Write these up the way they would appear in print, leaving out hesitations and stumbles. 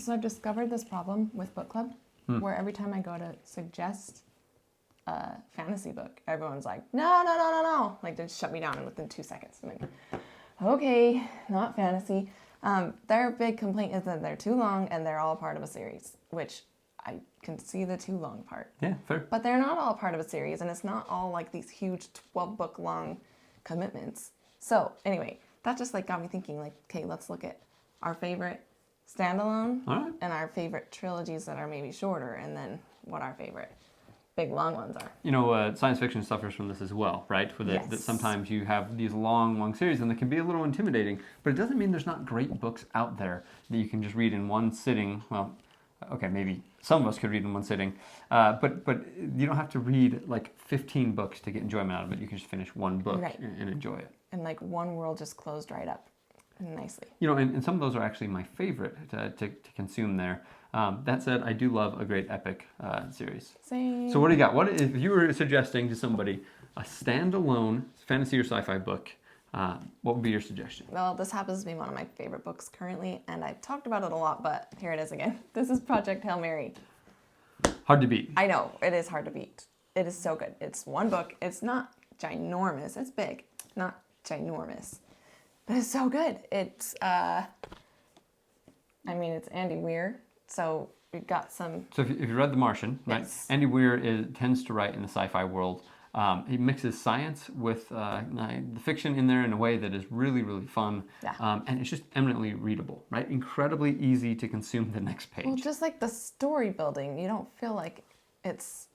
So I've discovered this problem with book club, where every time I go to suggest a fantasy book, everyone's like, no. Like, they shut me down within 2 seconds. I'm like, okay, not fantasy. Their big complaint is that they're too long and they're all part of a series, which I can see the too long part. Yeah, fair. But they're not all part of a series, and it's not all like these huge 12-book long commitments. So anyway, that just like got me thinking, like, okay, let's look at our favorite standalone and our favorite trilogies that are maybe shorter, and then what our favorite big long ones are. You know, science fiction suffers from this as well, right? That sometimes you have these long series and they can be a little intimidating, but it doesn't mean there's not great books out there that you can just read in one sitting. Well, okay, maybe some of us could read in one sitting, but you don't have to read like 15 books to get enjoyment out of it. You can just finish one book and enjoy it. And like one world just closed right up nicely. You know, and some of those are actually my favorite to consume there. That said, I do love a great epic series. Same. So what do you got? What if you were suggesting to somebody a standalone fantasy or sci-fi book? What would be your suggestion? Well, this happens to be one of my favorite books currently, and I've talked about it a lot, but here it is again. This is Project Hail Mary. Hard to beat. I know, it is hard to beat. It is so good. It's one book. It's not ginormous. It's big, not ginormous. But it's so good. It's, it's Andy Weir, so we've got some... So if you read The Martian, right? Andy Weir tends to write in the sci-fi world. He mixes science with the fiction in there in a way that is really, really fun. Yeah. And it's just eminently readable, right? Incredibly easy to consume the next page. Well, just like the story building, you don't feel like it's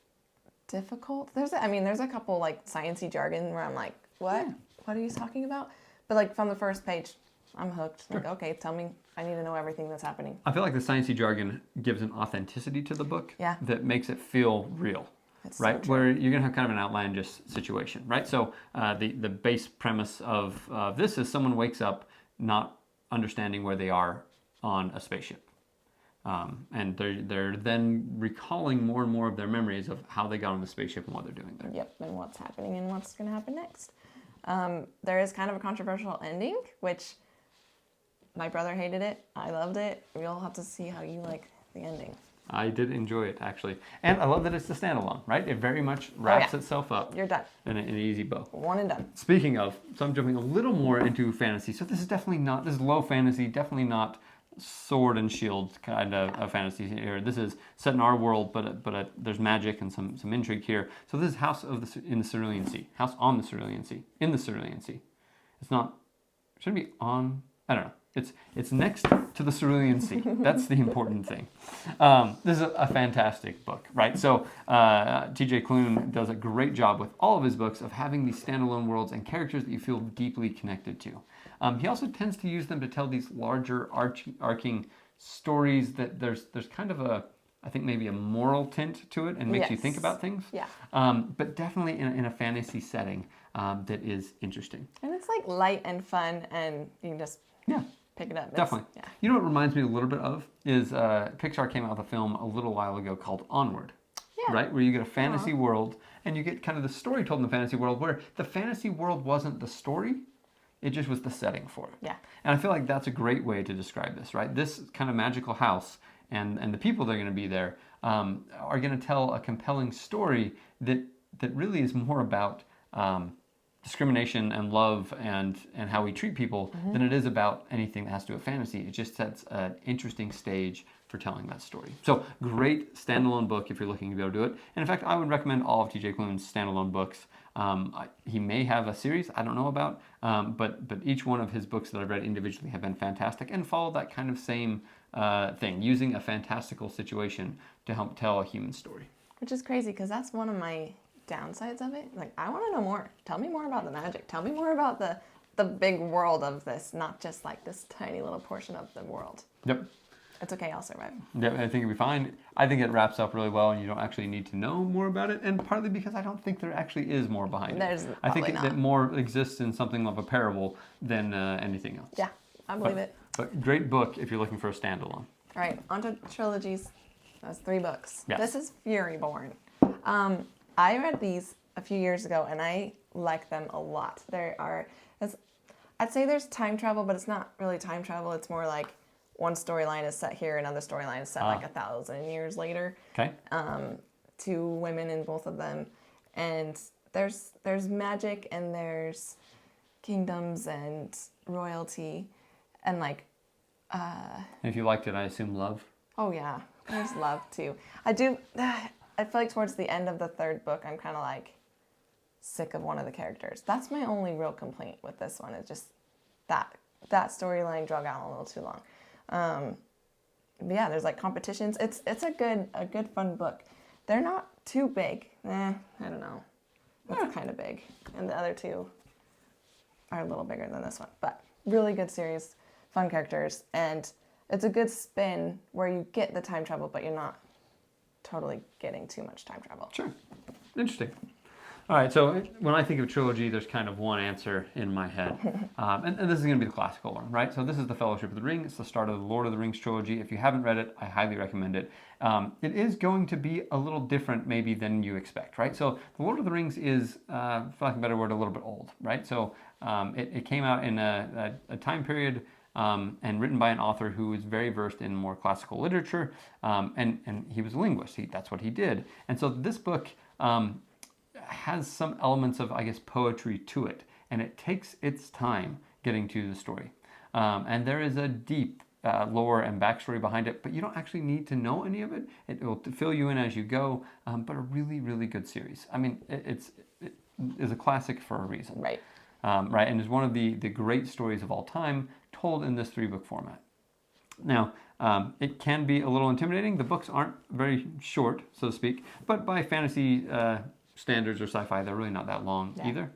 difficult. There's a couple like sciencey jargon where I'm like, what? Yeah. What are you talking about? But like from the first page, I'm hooked. Sure. Like, okay, tell me. I need to know everything that's happening. I feel like the sciencey jargon gives an authenticity to the book that makes it feel real. It's right, so where you're going to have kind of an outlandish situation, right? So the base premise of this is someone wakes up not understanding where they are on a spaceship. And they're then recalling more and more of their memories of how they got on the spaceship and what they're doing there. Yep, and what's happening and what's going to happen next. There is kind of a controversial ending, which my brother hated it. I loved it. We'll have to see how you like the ending. I did enjoy it, actually. And I love that it's the standalone, right? It very much wraps itself up. You're done. In an easy bow. One and done. Speaking of, so I'm jumping a little more into fantasy. So this is low fantasy, definitely not sword and shield kind of fantasy here. This is set in our world, but there's magic and some intrigue here. So this is House in the Cerulean Sea. House on the Cerulean Sea. In the Cerulean Sea. It's not, should it be on? I don't know. It's next to the Cerulean Sea. That's the important thing. This is a fantastic book, right? So T.J. Klune does a great job with all of his books of having these standalone worlds and characters that you feel deeply connected to. He also tends to use them to tell these larger arcing stories that there's kind of I think maybe a moral tint to it and makes you think about things. Yeah. But definitely in a fantasy setting that is interesting. And it's like light and fun, and you can just pick it up. Definitely. Yeah. You know what it reminds me a little bit of is Pixar came out with a film a little while ago called Onward. Yeah. Right? Where you get a fantasy world and you get kind of the story told in the fantasy world where the fantasy world wasn't the story, it just was the setting for it. Yeah. And I feel like that's a great way to describe this, right? This kind of magical house and the people that are going to be there are going to tell a compelling story that really is more about discrimination and love and how we treat people than it is about anything that has to do with fantasy. It just sets an interesting stage for telling that story. So great standalone book if you're looking to be able to do it. And in fact, I would recommend all of T.J. Klune's standalone books. He may have a series I don't know about, but each one of his books that I've read individually have been fantastic and follow that kind of same thing, using a fantastical situation to help tell a human story. Which is crazy because that's one of my downsides of it. Like, I want to know more. Tell me more about the magic. Tell me more about the big world of this, not just like this tiny little portion of the world. Yep. It's okay, I'll survive. Yeah, I think it'll be fine. I think it wraps up really well and you don't actually need to know more about it, and partly because I don't think there actually is more behind it. I think that more exists in something of a parable than anything else. Yeah, I believe it. But great book if you're looking for a standalone. All right, on to trilogies. That's 3 books. Yes. This is Furyborn. I read these a few years ago and I like them a lot. I'd say there's time travel, but it's not really time travel. It's more like one storyline is set here, another storyline is set like 1,000 years later. Okay. Two women in both of them, and there's magic and there's kingdoms and royalty, and like. If you liked it, I assume love. Oh yeah, there's love too. I do. I feel like towards the end of the third book, I'm kind of like sick of one of the characters. That's my only real complaint with this one. Is just that storyline drug out a little too long. But yeah, there's like competitions. It's a good fun book. They're not too big. I don't know. That's kind of big, and the other two are a little bigger than this one. But really good series, fun characters, and it's a good spin where you get the time travel, but you're not totally getting too much time travel. Sure. Interesting. All right, so when I think of trilogy, there's kind of one answer in my head. And this is going to be the classical one, right? So this is the Fellowship of the Ring. It's the start of the Lord of the Rings trilogy. If you haven't read it, I highly recommend it. It is going to be a little different maybe than you expect, right? So the Lord of the Rings is, for lack of a better word, a little bit old, right? So it came out in a time period and written by an author who is very versed in more classical literature, and he was a linguist. That's what he did. And so this book has some elements of, I guess, poetry to it, and it takes its time getting to the story. And there is a deep lore and backstory behind it, but you don't actually need to know any of it. It will fill you in as you go, but a really, really good series. I mean, it is a classic for a reason. Right. Right, and is one of the great stories of all time told in this 3-book format. Now, it can be a little intimidating. The books aren't very short, so to speak, but by fantasy standards or sci-fi, they're really not that long either.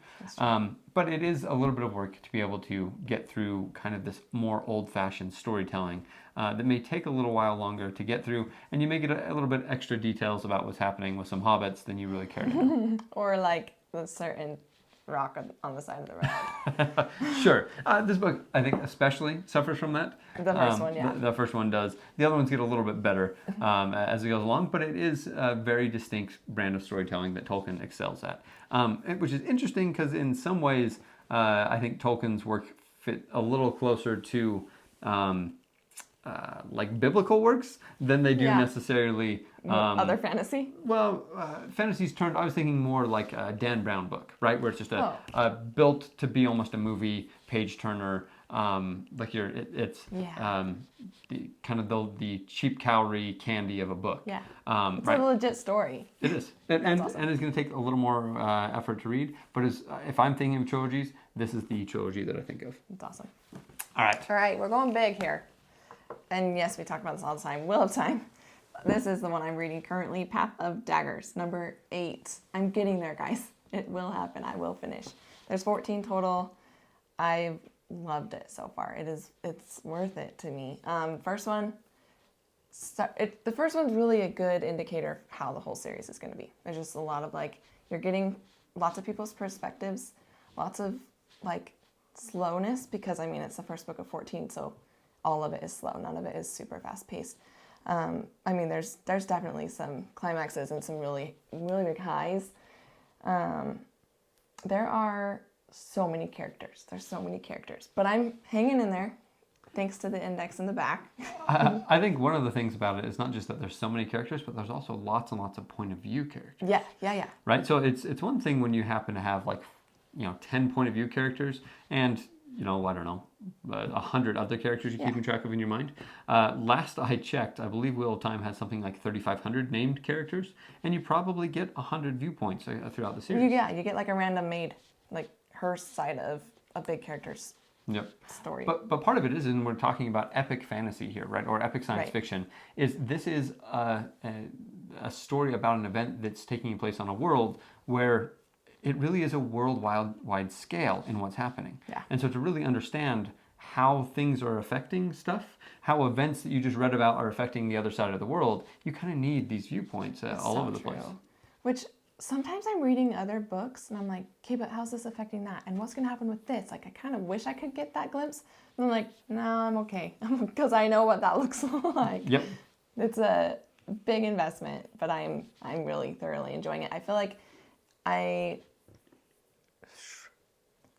But it is a little bit of work to be able to get through kind of this more old-fashioned storytelling that may take a little while longer to get through, and you may get a little bit extra details about what's happening with some hobbits than you really care to know. Or like a certain rock on the side of the road. Sure. This book, I think, especially suffers from that. The first one, yeah. The first one does. The other ones get a little bit better as it goes along, but it is a very distinct brand of storytelling that Tolkien excels at, which is interesting because in some ways, I think Tolkien's work fit a little closer to like biblical works than they do necessarily other fantasy. Well, fantasy's turned. I was thinking more like a Dan Brown book, right, where it's just a built to be almost a movie, page turner. Like it's the kind of the cheap calorie candy of a book. Yeah, it's right? a legit story. It is, and awesome. it's going to take a little more effort to read. But if I'm thinking of trilogies, this is the trilogy that I think of. It's awesome. All right, we're going big here. And yes, we talk about this all the time. Wheel of Time. This is the one I'm reading currently, Path of Daggers, number 8. I'm getting there, guys. It will happen. I will finish. There's 14 total. I've loved it so far. It's worth it to me. The first one's really a good indicator of how the whole series is going to be. There's just a lot of you're getting lots of people's perspectives, lots of slowness, because I mean it's the first book of 14, so all of it is slow. None of it is super fast paced. I mean, there's definitely some climaxes and some really, really big highs. There are so many characters. There's so many characters. But I'm hanging in there, thanks to the index in the back. I think one of the things about it is not just that there's so many characters, but there's also lots and lots of point of view characters. Yeah. Right? So it's one thing when you happen to have 10 point of view characters and I don't know, 100 other characters you're keeping track of in your mind. Last I checked, I believe Wheel of Time has something like 3,500 named characters, and you probably get 100 viewpoints throughout the series. You get a random maid, her side of a big character's story. But part of it is, and we're talking about epic fantasy here, right, or epic science fiction, this is a story about an event that's taking place on a world where it really is a worldwide scale in what's happening. Yeah. And so to really understand how things are affecting stuff, how events that you just read about are affecting the other side of the world, you kind of need these viewpoints all over the place. Which sometimes I'm reading other books and I'm like, okay, but how's this affecting that? And what's going to happen with this? I kind of wish I could get that glimpse. And I'm like, no, I'm okay. Because I know what that looks like. Yep. It's a big investment, but I'm really thoroughly enjoying it. I feel like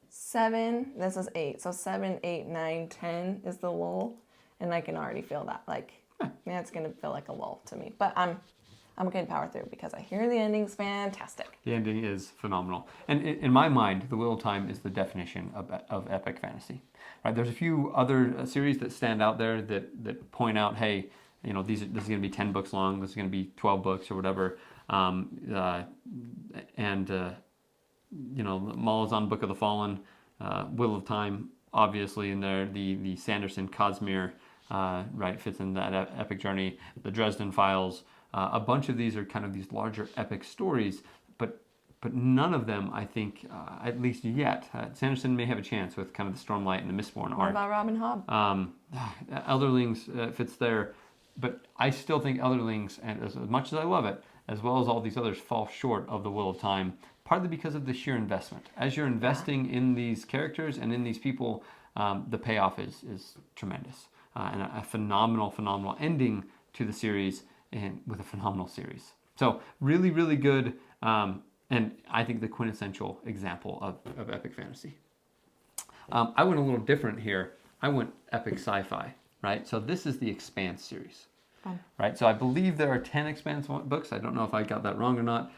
7, this is 8. So 7, 8, 9, 10 is the lull. and I can already feel that. Like, yeah, it's gonna feel like a lull to me. But I'm gonna power through because I hear the ending's fantastic. The ending is phenomenal. And in my mind, The Wheel of Time is the definition of epic fantasy. Right? There's a few other series that stand out there that point out, hey, you know, this is going to be 10 books long, this is going to be 12 books or whatever. You know, Malazan Book of the Fallen, Wheel of Time, obviously in there, the Sanderson Cosmere, right, fits in that epic journey. The Dresden Files, a bunch of these are kind of these larger epic stories, but none of them, I think, at least yet, Sanderson may have a chance with kind of the Stormlight and the Mistborn What arc. about Robin Hobb? Elderlings fits there, but I still think Elderlings, and as much as I love it, as well as all these others, fall short of The Wheel of Time, partly because of the sheer investment. As you're investing in these characters and in these people, the payoff is tremendous. And a phenomenal ending to the series, and with a phenomenal series. So really, really good, and I think the quintessential example of epic fantasy. I went a little different here. I went epic sci-fi, right? So this is the Expanse series, right? So I believe there are 10 Expanse books. I don't know if I got that wrong or not,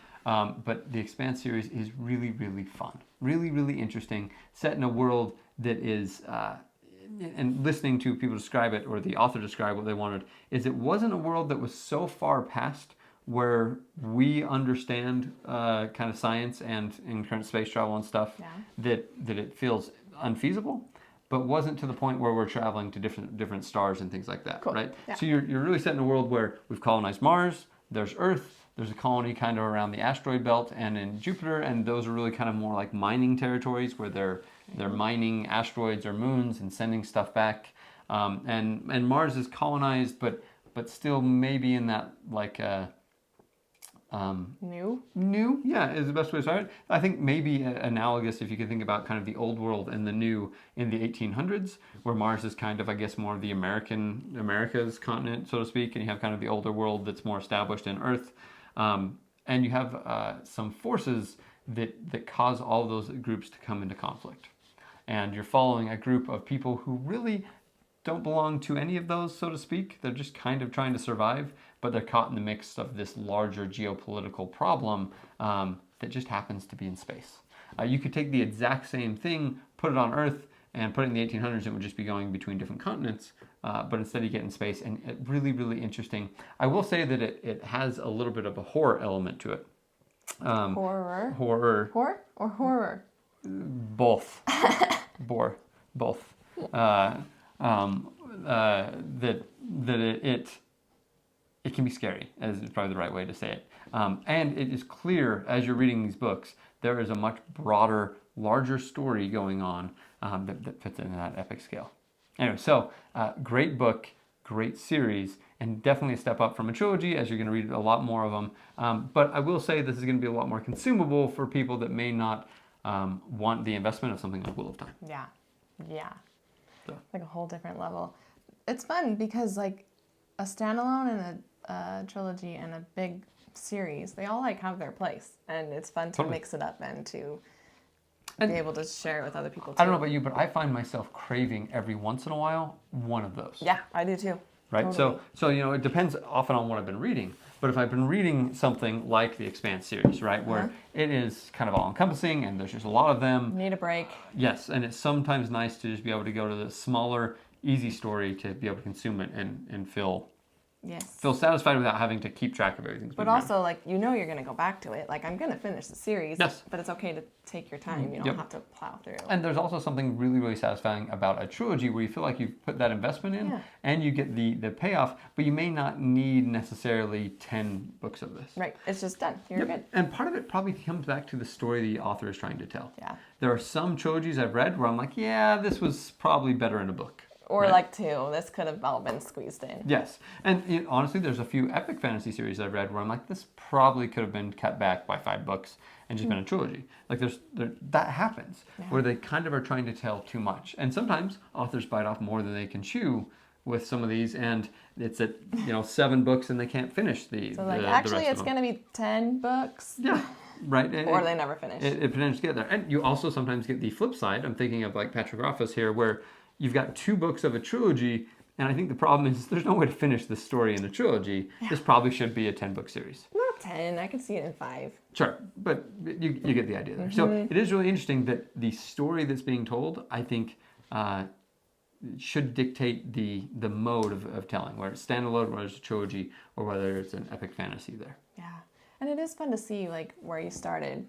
but the Expanse series is really, really fun, really, really interesting, set in a world that is... and listening to people describe it, or the author describe what they wanted, is it wasn't a world that was so far past where we understand kind of science and in current space travel and stuff that it feels unfeasible, but wasn't to the point where we're traveling to different stars and things like that, right? Yeah. So you're really set in a world where we've colonized Mars, there's Earth, there's a colony kind of around the asteroid belt and in Jupiter, and those are really kind of more like mining territories where they're mining asteroids or moons and sending stuff back. And Mars is colonized, but still maybe in that like new, yeah, is the best way to start it. I think maybe analogous, if you can think about kind of the old world and the new in the 1800s, where Mars is kind of, I guess, more of the America's continent, so to speak, and you have kind of the older world that's more established in Earth. And you have some forces that cause all of those groups to come into conflict. And you're following a group of people who really don't belong to any of those, so to speak. They're just kind of trying to survive, but they're caught in the mix of this larger geopolitical problem that just happens to be in space. You could take the exact same thing, put it on Earth, and put it in the 1800s, it would just be going between different continents, but instead you get in space, and really, really interesting. I will say that it has a little bit of a horror element to it. Horror? Horror. Horror or horror? Both. Both. It can be scary, is probably the right way to say it. And it is clear as you're reading these books, there is a much broader, larger story going on that fits into that epic scale. Anyway, so great book, great series, and definitely a step up from a trilogy, as you're going to read a lot more of them. But I will say this is going to be a lot more consumable for people that may not want the investment of something like Wheel of Time. Yeah. So. Like a whole different level. It's fun because like a standalone and a trilogy and a big series, they all like have their place, and it's fun to mix it up and to be able to share it with other people too. I don't know about you, but I find myself craving every once in a while one of those. Yeah, I do too. Right? Totally. So you know, it depends often on what I've been reading. But if I've been reading something like the Expanse series, right, where it is kind of all-encompassing and there's just a lot of them. Need a break. Yes, and it's sometimes nice to just be able to go to the smaller, easy story to be able to consume it and feel satisfied without having to keep track of everything. But also, like, you know you're going to go back to it. Like, I'm going to finish the series, yes, but it's okay to take your time. You don't have to plow through. And there's also something really, really satisfying about a trilogy where you feel like you've put that investment in and you get the payoff, but you may not need necessarily 10 books of this. Right. It's just done. You're good. And part of it probably comes back to the story the author is trying to tell. Yeah. There are some trilogies I've read where I'm like, yeah, this was probably better in a book. Or like two. This could have all been squeezed in. Yes. And honestly, there's a few epic fantasy series I've read where I'm like, this probably could have been cut back by 5 books and just been a trilogy. Like that happens where they kind of are trying to tell too much. And sometimes authors bite off more than they can chew with some of these, and it's at 7 books and they can't finish the. So actually, it's going to be 10 books. Yeah. Right. Or they never finish. It potentially get there. And you also sometimes get the flip side. I'm thinking of like Patrick Rothfuss here, where you've got 2 books of a trilogy And I think the problem is there's no way to finish this story in a trilogy. This probably should be a 10-book series. Not 10. I could see it in 5. Sure, but you get the idea there. So it is really interesting that the story that's being told, I think, should dictate the mode of telling, whether it's standalone, whether it's a trilogy, or whether it's an epic fantasy there. Yeah. And it is fun to see, like, where you started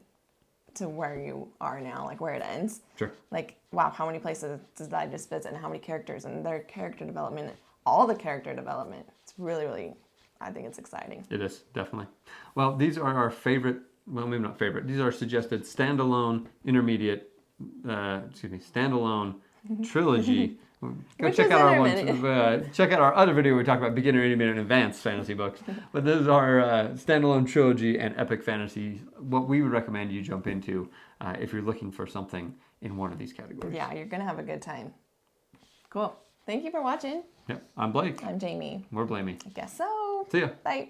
to where you are now, like, where it ends. Sure. Like, wow, how many places did I just visit and how many characters and their character development, all the character development. It's really, really, I think it's exciting. It is, definitely. Well, these are our favorite, well, maybe not favorite, these are suggested standalone, intermediate, standalone trilogy. Go check out our ones. Check out our other video where we talk about beginner, intermediate, and advanced fantasy books. But those are standalone trilogy and epic fantasy. What we would recommend you jump into if you're looking for something in one of these categories. Yeah, you're gonna have a good time. Cool. Thank you for watching. Yep. I'm Blake. I'm Jamie. We're Blamey. I guess so. See ya. Bye.